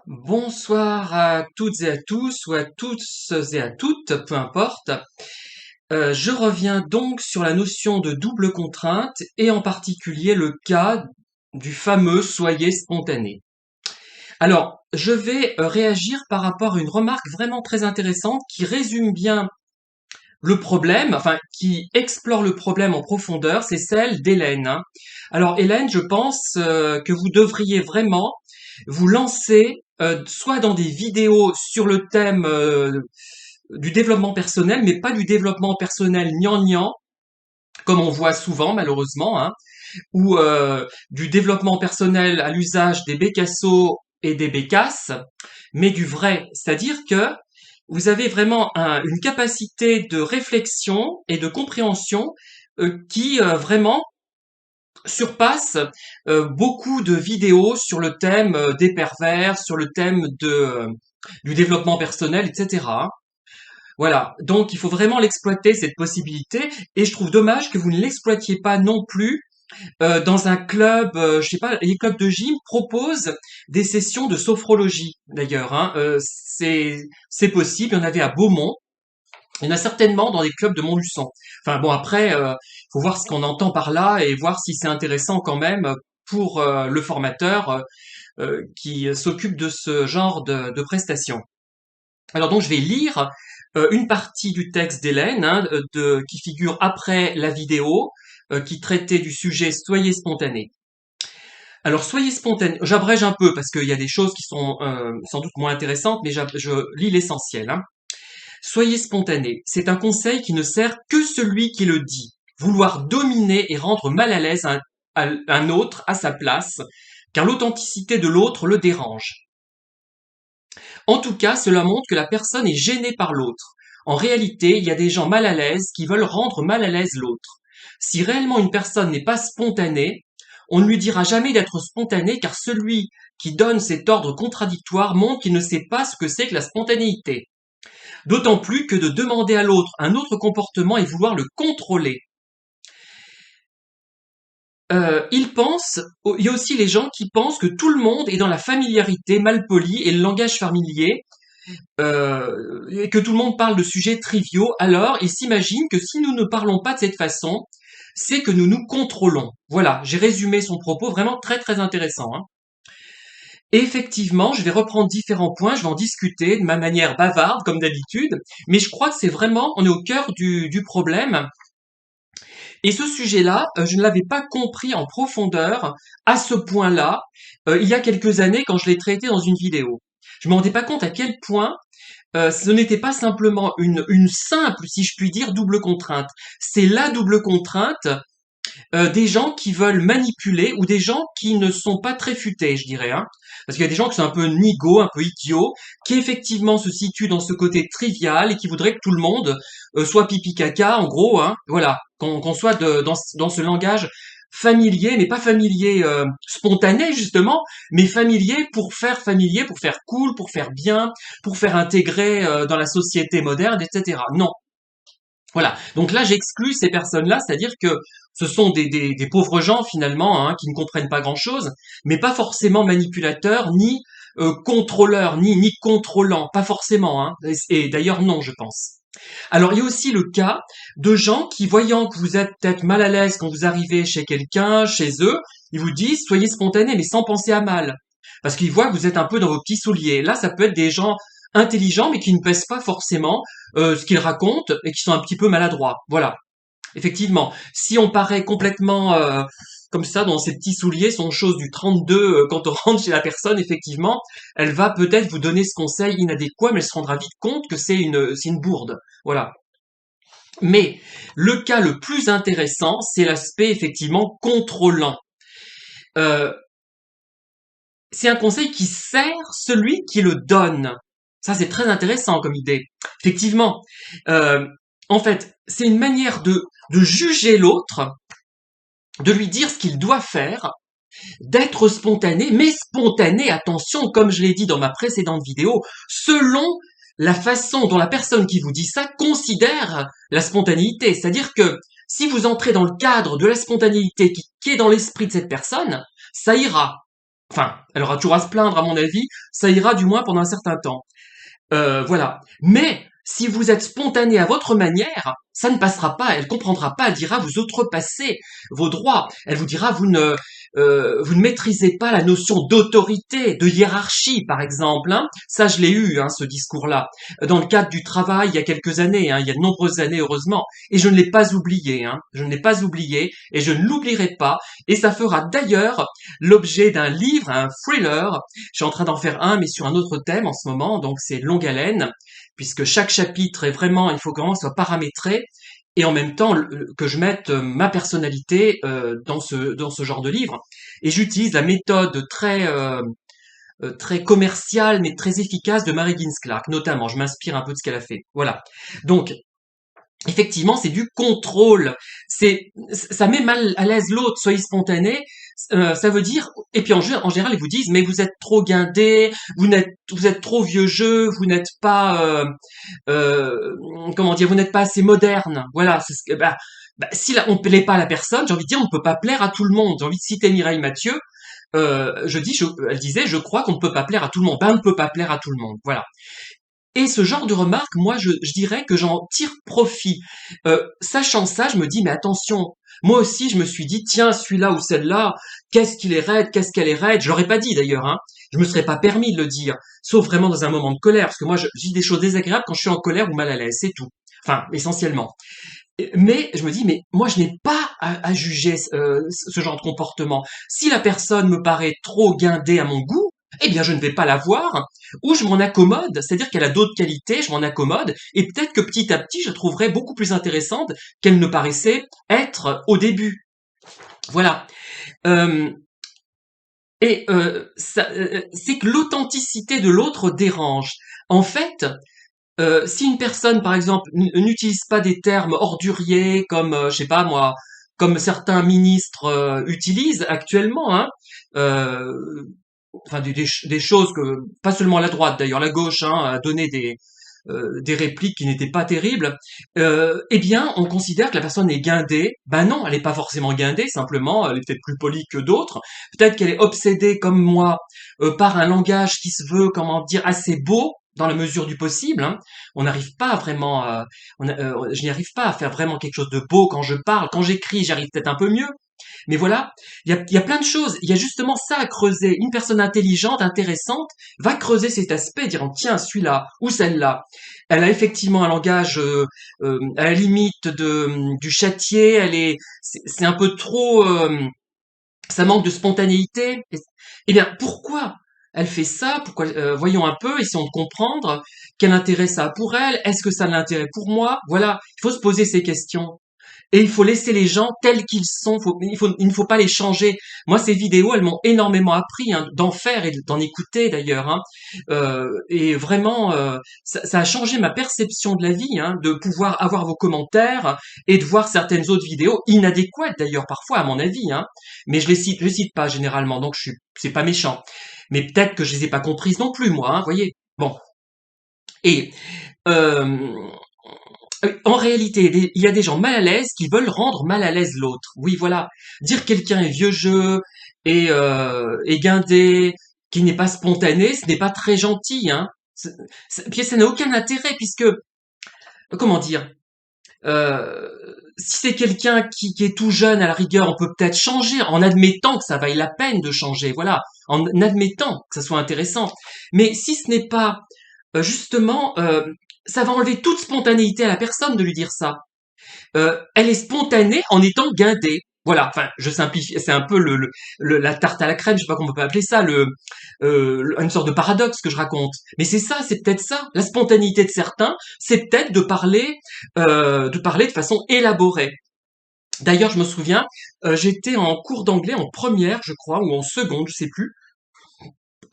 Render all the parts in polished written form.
Bonsoir à toutes et à tous, ou à tous et à toutes, peu importe. Je reviens donc sur la notion de double contrainte et en particulier le cas du fameux soyez spontané. Alors, je vais réagir par rapport à une remarque vraiment très intéressante qui résume bien le problème, enfin qui explore le problème en profondeur, c'est celle d'Hélène, hein. Alors Hélène, je pense que vous devriez vraiment vous lancer soit dans des vidéos sur le thème du développement personnel, mais pas du développement personnel gnangnan, comme on voit souvent malheureusement, hein, ou du développement personnel à l'usage des bécassos et des bécasses, mais du vrai. C'est-à-dire que vous avez vraiment une capacité de réflexion et de compréhension qui vraiment surpasse beaucoup de vidéos sur le thème des pervers, sur le thème du développement personnel, etc. Voilà, donc il faut vraiment l'exploiter, cette possibilité, et je trouve dommage que vous ne l'exploitiez pas non plus dans un club, je sais pas, les clubs de gym proposent des sessions de sophrologie d'ailleurs, hein. C'est possible. Il y en avait à Beaumont. Il y en a certainement dans les clubs de Montluçon. Enfin bon, après, faut voir ce qu'on entend par là et voir si c'est intéressant quand même pour le formateur qui s'occupe de ce genre de prestations. Alors donc je vais lire une partie du texte d'Hélène, hein, qui figure après la vidéo, qui traitait du sujet Soyez spontané. Alors soyez spontané. J'abrège un peu parce qu'il y a des choses qui sont sans doute moins intéressantes, mais je lis l'essentiel, hein. Soyez spontané. C'est un conseil qui ne sert que celui qui le dit. Vouloir dominer et rendre mal à l'aise un autre à sa place, car l'authenticité de l'autre le dérange. En tout cas, cela montre que la personne est gênée par l'autre. En réalité, il y a des gens mal à l'aise qui veulent rendre mal à l'aise l'autre. Si réellement une personne n'est pas spontanée, on ne lui dira jamais d'être spontané car celui qui donne cet ordre contradictoire montre qu'il ne sait pas ce que c'est que la spontanéité. D'autant plus que de demander à l'autre un autre comportement et vouloir le contrôler. Il y a aussi les gens qui pensent que tout le monde est dans la familiarité mal polie et le langage familier, et que tout le monde parle de sujets triviaux, alors ils s'imaginent que si nous ne parlons pas de cette façon, c'est que nous nous contrôlons. Voilà, j'ai résumé son propos, vraiment très très intéressant, hein. Et effectivement, je vais reprendre différents points, je vais en discuter de ma manière bavarde, comme d'habitude, mais je crois que c'est vraiment, on est au cœur du problème. Et ce sujet-là, je ne l'avais pas compris en profondeur à ce point-là, il y a quelques années quand je l'ai traité dans une vidéo. Je me rendais pas compte à quel point ce n'était pas simplement une simple, si je puis dire, double contrainte. C'est la double contrainte des gens qui veulent manipuler ou des gens qui ne sont pas très futés, je dirais, hein. Parce qu'il y a des gens qui sont un peu nigauds, un peu idiots, qui effectivement se situent dans ce côté trivial et qui voudraient que tout le monde soit pipi caca, en gros, hein. Voilà, qu'on soit dans ce langage familier, mais pas familier spontané justement, mais familier, pour faire cool, pour faire bien, pour faire intégrer dans la société moderne, etc. Non, voilà. Donc là, j'exclus ces personnes-là, c'est-à-dire que ce sont des pauvres gens finalement, hein, qui ne comprennent pas grand-chose, mais pas forcément manipulateurs, ni contrôleurs, ni contrôlants, pas forcément, hein. Et d'ailleurs non, je pense. Alors il y a aussi le cas de gens qui, voyant que vous êtes peut-être mal à l'aise quand vous arrivez chez quelqu'un, chez eux, ils vous disent soyez spontané, mais sans penser à mal, parce qu'ils voient que vous êtes un peu dans vos petits souliers. Là, ça peut être des gens intelligents, mais qui ne pèsent pas forcément ce qu'ils racontent et qui sont un petit peu maladroits. Voilà. Effectivement, si on paraît complètement comme ça dans ses petits souliers, son chose du 32 quand on rentre chez la personne, effectivement, elle va peut-être vous donner ce conseil inadéquat, mais elle se rendra vite compte que c'est une bourde. Voilà. Mais le cas le plus intéressant, c'est l'aspect effectivement contrôlant. Euh, c'est un conseil qui sert celui qui le donne. Ça, c'est très intéressant comme idée. Effectivement, euh, en fait, c'est une manière de juger l'autre, de lui dire ce qu'il doit faire, d'être spontané, mais spontané, attention, comme je l'ai dit dans ma précédente vidéo, selon la façon dont la personne qui vous dit ça considère la spontanéité. C'est-à-dire que si vous entrez dans le cadre de la spontanéité qui est dans l'esprit de cette personne, ça ira. Enfin, elle aura toujours à se plaindre à mon avis, ça ira du moins pendant un certain temps. Voilà. Mais si vous êtes spontané à votre manière, ça ne passera pas. Elle comprendra pas. Elle dira vous outrepassez vos droits. Elle vous dira vous ne maîtrisez pas la notion d'autorité, de hiérarchie, par exemple. Hein. Ça, je l'ai eu, hein, ce discours-là, dans le cadre du travail il y a quelques années, hein, il y a de nombreuses années, heureusement. Et je ne l'ai pas oublié. Hein. Je ne l'ai pas oublié et je ne l'oublierai pas. Et ça fera d'ailleurs l'objet d'un livre, un thriller. Je suis en train d'en faire un, mais sur un autre thème en ce moment. Donc c'est longue haleine, puisque chaque chapitre est vraiment, il faut que vraiment soit paramétré et en même temps que je mette ma personnalité dans ce genre de livre. Et j'utilise la méthode très commerciale mais très efficace de Mary Ginsberg Clark, notamment. Je m'inspire un peu de ce qu'elle a fait. Voilà. Donc effectivement, c'est du contrôle. Ça met mal à l'aise l'autre. Soyez spontané. Ça veut dire, et puis en général, ils vous disent, mais vous êtes trop guindé, vous êtes trop vieux jeu, vous n'êtes pas, comment dire, vous n'êtes pas assez moderne. Voilà. Si là, on ne plaît pas à la personne, j'ai envie de dire, on ne peut pas plaire à tout le monde. J'ai envie de citer Mireille Mathieu. Elle disait, je crois qu'on ne peut pas plaire à tout le monde. Ben, on ne peut pas plaire à tout le monde. Voilà. Et ce genre de remarques, moi, je dirais que j'en tire profit. Sachant ça, je me dis, mais attention, moi aussi, je me suis dit, tiens, celui-là ou celle-là, qu'est-ce qu'il est raide, qu'est-ce qu'elle est raide. Je l'aurais pas dit d'ailleurs, hein. Je me serais pas permis de le dire, sauf vraiment dans un moment de colère, parce que moi, je dis des choses désagréables quand je suis en colère ou mal à l'aise, c'est tout. Enfin, essentiellement. Mais je me dis, mais moi, je n'ai pas à juger ce genre de comportement. Si la personne me paraît trop guindée à mon goût, eh bien, je ne vais pas la voir, ou je m'en accommode, c'est-à-dire qu'elle a d'autres qualités, je m'en accommode, et peut-être que petit à petit, je la trouverai beaucoup plus intéressante qu'elle ne paraissait être au début. Voilà. Euh, c'est que l'authenticité de l'autre dérange. En fait, si une personne, par exemple, n'utilise pas des termes orduriers comme, je sais pas moi, comme certains ministres utilisent actuellement, hein, euh, enfin des choses que pas seulement la droite d'ailleurs, la gauche hein, a donné des répliques qui n'étaient pas terribles, eh bien on considère que la personne est guindée. Ben non, elle n'est pas forcément guindée, simplement elle est peut-être plus polie que d'autres. Peut-être qu'elle est obsédée comme moi par un langage qui se veut, comment dire, assez beau dans la mesure du possible. Hein. On n'arrive pas vraiment, je n'y arrive pas à faire vraiment quelque chose de beau quand je parle, quand j'écris, j'arrive peut-être un peu mieux. Mais voilà, il y a plein de choses. Il y a justement ça à creuser. Une personne intelligente, intéressante, va creuser cet aspect, dire tiens, celui-là ou celle-là, elle a effectivement un langage à la limite du châtier. C'est un peu trop, ça manque de spontanéité. Eh bien, pourquoi elle fait ça? Pourquoi voyons un peu, essayons de comprendre quel intérêt ça a pour elle. Est-ce que ça a de l'intérêt pour moi? Voilà, il faut se poser ces questions. Et il faut laisser les gens tels qu'ils sont. Il ne faut pas les changer. Moi, ces vidéos, elles m'ont énormément appris hein, d'en faire et d'en écouter d'ailleurs. Hein. Et vraiment, ça a changé ma perception de la vie, hein, de pouvoir avoir vos commentaires et de voir certaines autres vidéos inadéquates d'ailleurs parfois à mon avis. Hein. Mais je les cite pas généralement, donc c'est pas méchant. Mais peut-être que je les ai pas comprises non plus, moi. Hein, voyez. Bon. Et euh, en réalité, il y a des gens mal à l'aise qui veulent rendre mal à l'aise l'autre. Oui, voilà. Dire que quelqu'un est vieux jeu et guindé, qui n'est pas spontané, ce n'est pas très gentil, hein. Puis ça n'a aucun intérêt puisque, comment dire, euh, si c'est quelqu'un qui est tout jeune, à la rigueur, on peut peut-être changer en admettant que ça vaille la peine de changer, voilà, en admettant que ça soit intéressant. Mais si ce n'est pas justement, ça va enlever toute spontanéité à la personne de lui dire ça. Elle est spontanée en étant guindée. Voilà, enfin, je simplifie, c'est un peu la tarte à la crème, je sais pas comment on peut appeler ça, une sorte de paradoxe que je raconte. Mais c'est ça, c'est peut-être ça. La spontanéité de certains, c'est peut-être de parler de façon élaborée. D'ailleurs, je me souviens, j'étais en cours d'anglais en première, je crois, ou en seconde, je sais plus.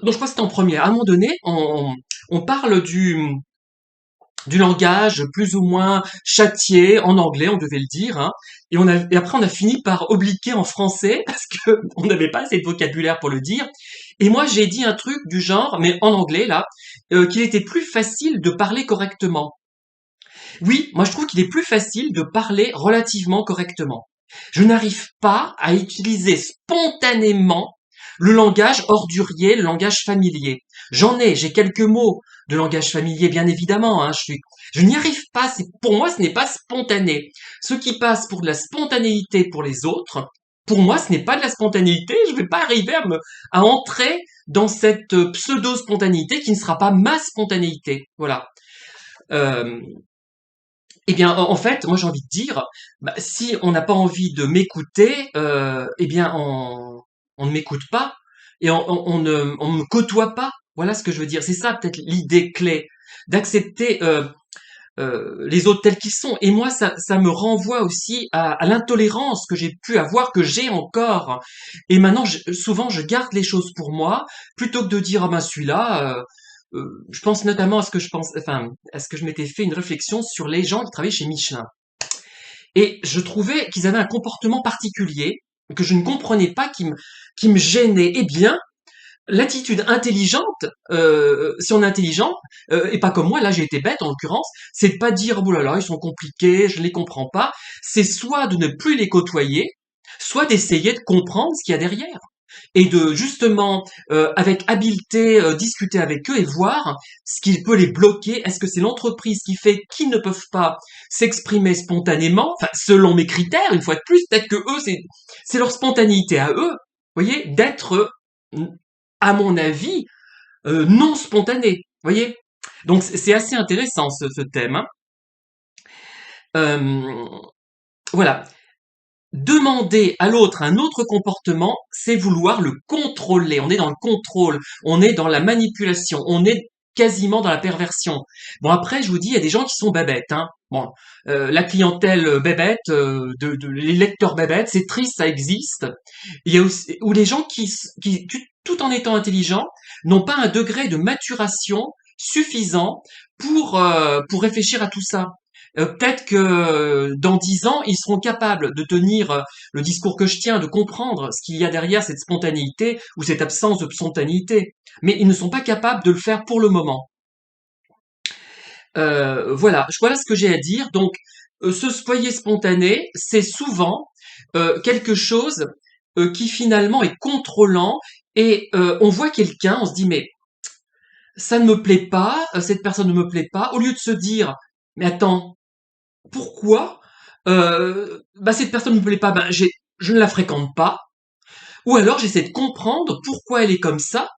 Donc je crois que c'était en première. À un moment donné, on parle du langage plus ou moins châtié en anglais, on devait le dire, hein, et après on a fini par obliquer en français parce que on n'avait pas assez de vocabulaire pour le dire. Et moi j'ai dit un truc du genre, mais en anglais là, qu'il était plus facile de parler correctement. Oui, moi je trouve qu'il est plus facile de parler relativement correctement. Je n'arrive pas à utiliser spontanément le langage ordurier, le langage familier. J'ai quelques mots de langage familier, bien évidemment, hein, je n'y arrive pas, pour moi, ce n'est pas spontané. Ce qui passe pour de la spontanéité pour les autres, pour moi, ce n'est pas de la spontanéité, je vais pas arriver à entrer dans cette pseudo-spontanéité qui ne sera pas ma spontanéité. Voilà. Euh, eh bien, en fait, moi j'ai envie de dire, bah, si on n'a pas envie de m'écouter, eh bien, on ne m'écoute pas et on ne me côtoie pas. Voilà ce que je veux dire. C'est ça peut-être l'idée clé, d'accepter les autres tels qu'ils sont. Et moi, ça me renvoie aussi à l'intolérance que j'ai pu avoir, que j'ai encore. Et maintenant, souvent, je garde les choses pour moi, plutôt que de dire, ah ben celui-là, je pense notamment à ce que je m'étais fait une réflexion sur les gens qui travaillaient chez Michelin. Et je trouvais qu'ils avaient un comportement particulier, que je ne comprenais pas, qui me gênait. Eh bien, l'attitude intelligente, si on est intelligent, et pas comme moi, là j'ai été bête en l'occurrence, c'est de pas dire oh là là, ils sont compliqués, je les comprends pas. C'est soit de ne plus les côtoyer, soit d'essayer de comprendre ce qu'il y a derrière. Et de justement, avec habileté, discuter avec eux et voir ce qui peut les bloquer. Est-ce que c'est l'entreprise qui fait qu'ils ne peuvent pas s'exprimer spontanément, enfin selon mes critères, une fois de plus, peut-être que eux, c'est leur spontanéité à eux, vous voyez, d'être à mon avis, non spontané. Voyez. Donc c'est assez intéressant ce thème. Hein. Euh, voilà. Demander à l'autre un autre comportement, c'est vouloir le contrôler. On est dans le contrôle, on est dans la manipulation, on est quasiment dans la perversion. Bon après, je vous dis, il y a des gens qui sont bébêtes. Hein. Bon, la clientèle bébête, les lecteurs bébêtes, c'est triste, ça existe. Il y a aussi où les gens qui tout en étant intelligents, n'ont pas un degré de maturation suffisant pour réfléchir à tout ça. Peut-être que dans 10 ans, ils seront capables de tenir le discours que je tiens, de comprendre ce qu'il y a derrière cette spontanéité ou cette absence de spontanéité. Mais ils ne sont pas capables de le faire pour le moment. Voilà ce que j'ai à dire. Donc, ce soyez spontané, c'est souvent quelque chose qui finalement est contrôlant et on voit quelqu'un, on se dit mais ça ne me plaît pas, cette personne ne me plaît pas, au lieu de se dire mais attends, pourquoi cette personne ne me plaît pas, je ne la fréquente pas, ou alors j'essaie de comprendre pourquoi elle est comme ça,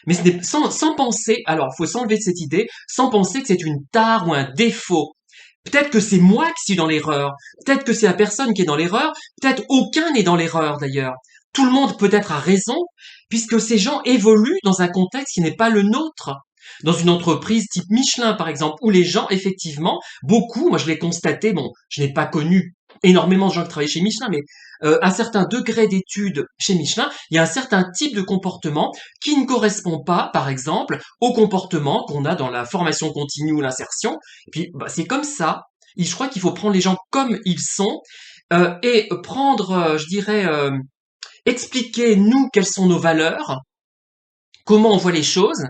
mais ce n'est sans penser, alors il faut s'enlever de cette idée, sans penser que c'est une tare ou un défaut. Peut-être que c'est moi qui suis dans l'erreur, peut-être que c'est la personne qui est dans l'erreur, peut-être aucun n'est dans l'erreur d'ailleurs. Tout le monde peut-être a raison, puisque ces gens évoluent dans un contexte qui n'est pas le nôtre. Dans une entreprise type Michelin, par exemple, où les gens, effectivement, beaucoup, moi je l'ai constaté, bon, je n'ai pas connu énormément de gens qui travaillent chez Michelin, mais un certain degré d'études chez Michelin, il y a un certain type de comportement qui ne correspond pas, par exemple, au comportement qu'on a dans la formation continue ou l'insertion. Et puis, c'est comme ça. Je crois qu'il faut prendre les gens comme ils sont et prendre, je dirais, expliquer nous quelles sont nos valeurs, comment on voit les choses,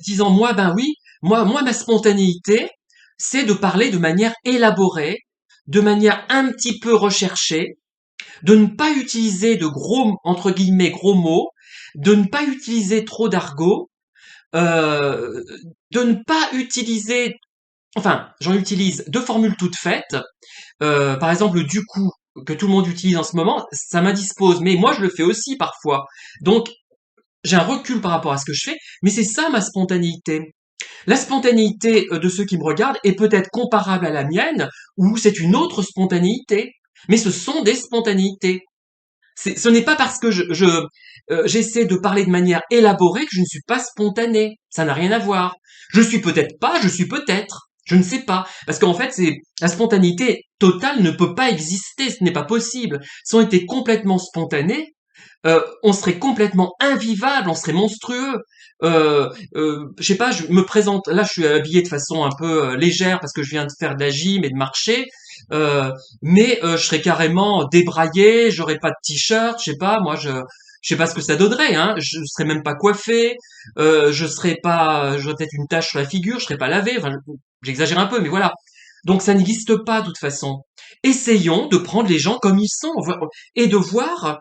disant moi ben oui, moi ma spontanéité, c'est de parler de manière élaborée, de manière un petit peu recherchée, de ne pas utiliser de gros entre guillemets gros mots, de ne pas utiliser trop d'argot, euh, de ne pas utiliser, enfin j'en utilise deux formules toutes faites, par exemple le du coup que tout le monde utilise en ce moment, ça m'indispose, mais moi je le fais aussi parfois. Donc j'ai un recul par rapport à ce que je fais, mais c'est ça ma spontanéité. La spontanéité de ceux qui me regardent est peut-être comparable à la mienne, ou c'est une autre spontanéité. Mais ce sont des spontanéités. Ce n'est pas parce que j'essaie de parler de manière élaborée que je ne suis pas spontané. Ça n'a rien à voir. Je suis peut-être pas, je suis peut-être. Je ne sais pas. Parce qu'en fait, la spontanéité totale ne peut pas exister. Ce n'est pas possible. Si on était complètement spontané, on serait complètement invivable, on serait monstrueux. Je sais pas, je me présente, là je suis habillé de façon un peu légère parce que je viens de faire de la gym et de marcher, mais je serais carrément débraillé, j'aurais pas de t-shirt, je sais pas, je sais pas ce que ça donnerait, hein. Je serais même pas coiffé, j'aurais peut-être une tache sur la figure, je serais pas lavé, enfin, j'exagère un peu, mais voilà. Donc ça n'existe pas de toute façon. Essayons de prendre les gens comme ils sont et de voir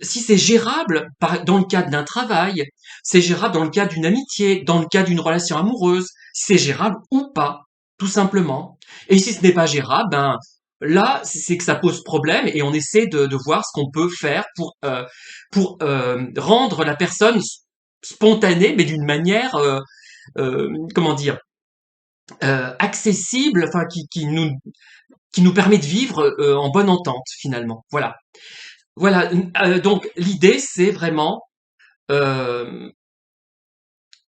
si c'est gérable dans le cadre d'un travail, c'est gérable dans le cadre d'une amitié, dans le cadre d'une relation amoureuse, si c'est gérable ou pas, tout simplement. Et si ce n'est pas gérable, ben là, c'est que ça pose problème et on essaie de voir ce qu'on peut faire pour rendre la personne spontanée, mais d'une manière, comment dire, accessible, enfin qui nous permet de vivre en bonne entente finalement. Voilà. Voilà, donc l'idée c'est vraiment euh,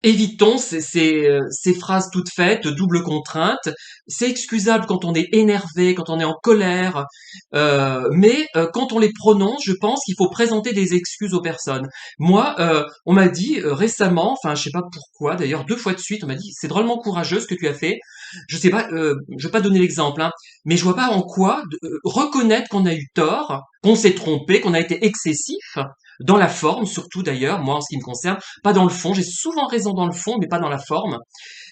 évitons ces phrases toutes faites, double contrainte. C'est excusable quand on est énervé, quand on est en colère, mais quand on les prononce, je pense qu'il faut présenter des excuses aux personnes. Moi, on m'a dit récemment, enfin je sais pas pourquoi, d'ailleurs 2 fois de suite, on m'a dit c'est drôlement courageux ce que tu as fait. Je sais pas, je vais pas donner l'exemple, hein, mais je vois pas en quoi reconnaître qu'on a eu tort, qu'on s'est trompé, qu'on a été excessif dans la forme, surtout d'ailleurs, moi en ce qui me concerne pas dans le fond. J'ai souvent raison dans le fond, mais pas dans la forme.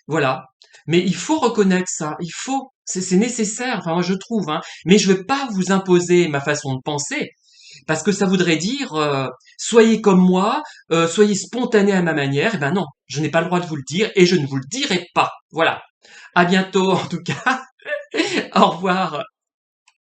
Voilà. Mais il faut reconnaître ça. Il faut. C'est nécessaire. Enfin, moi, je trouve. Hein. Mais je ne veux pas vous imposer ma façon de penser. Parce que ça voudrait dire, soyez comme moi, soyez spontané à ma manière. Eh ben non, je n'ai pas le droit de vous le dire et je ne vous le dirai pas. Voilà. À bientôt, en tout cas. Au revoir.